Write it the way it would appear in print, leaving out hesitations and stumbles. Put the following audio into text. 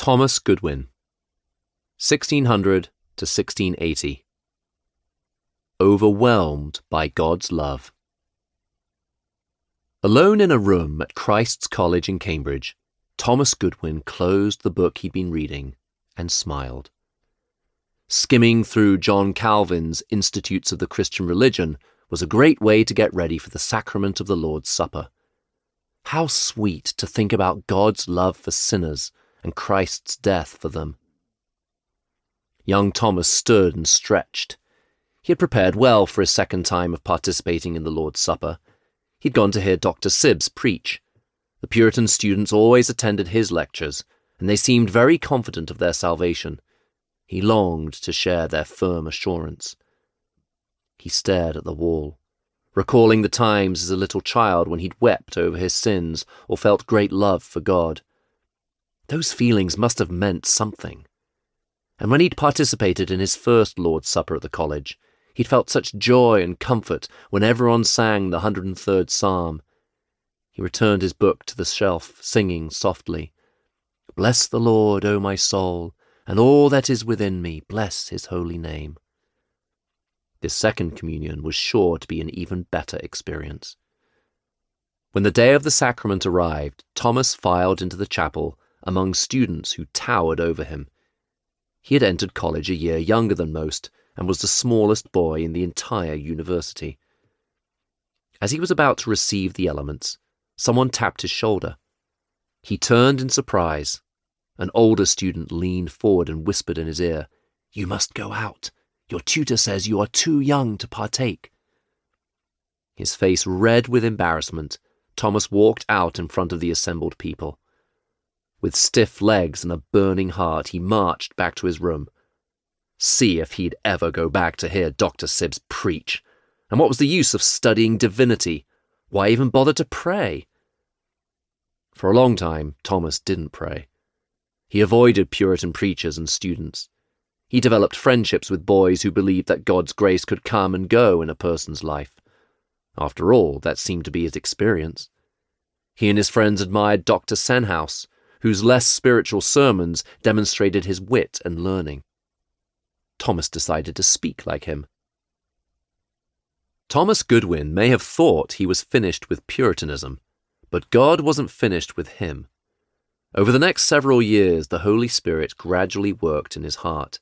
Thomas Goodwin, 1600 to 1680. Overwhelmed by God's love. Alone in a room at Christ's College in Cambridge, Thomas Goodwin closed the book he'd been reading and smiled. Skimming through John Calvin's Institutes of the Christian Religion was a great way to get ready for the sacrament of the Lord's Supper. How sweet to think about God's love for sinners and Christ's death for them. Young Thomas stood and stretched. He had prepared well for his second time of participating in the Lord's Supper. He'd gone to hear Dr. Sibbs preach. The Puritan students always attended his lectures, and they seemed very confident of their salvation. He longed to share their firm assurance. He stared at the wall, recalling the times as a little child when he'd wept over his sins or felt great love for God. Those feelings must have meant something. And when he'd participated in his first Lord's Supper at the college, he'd felt such joy and comfort when everyone sang the 103rd Psalm. He returned his book to the shelf, singing softly, "Bless the Lord, O my soul, and all that is within me, bless his holy name." This second communion was sure to be an even better experience. When the day of the sacrament arrived, Thomas filed into the chapel among students who towered over him. He had entered college a year younger than most and was the smallest boy in the entire university. As he was about to receive the elements, someone tapped his shoulder. He turned in surprise. An older student leaned forward and whispered in his ear, "You must go out. Your tutor says you are too young to partake." His face red with embarrassment, Thomas walked out in front of the assembled people. With stiff legs and a burning heart, he marched back to his room. See if he'd ever go back to hear Dr. Sibbs preach. And what was the use of studying divinity? Why even bother to pray? For a long time, Thomas didn't pray. He avoided Puritan preachers and students. He developed friendships with boys who believed that God's grace could come and go in a person's life. After all, that seemed to be his experience. He and his friends admired Dr. Senhouse, whose less spiritual sermons demonstrated his wit and learning. Thomas decided to speak like him. Thomas Goodwin may have thought he was finished with Puritanism, but God wasn't finished with him. Over the next several years, the Holy Spirit gradually worked in his heart.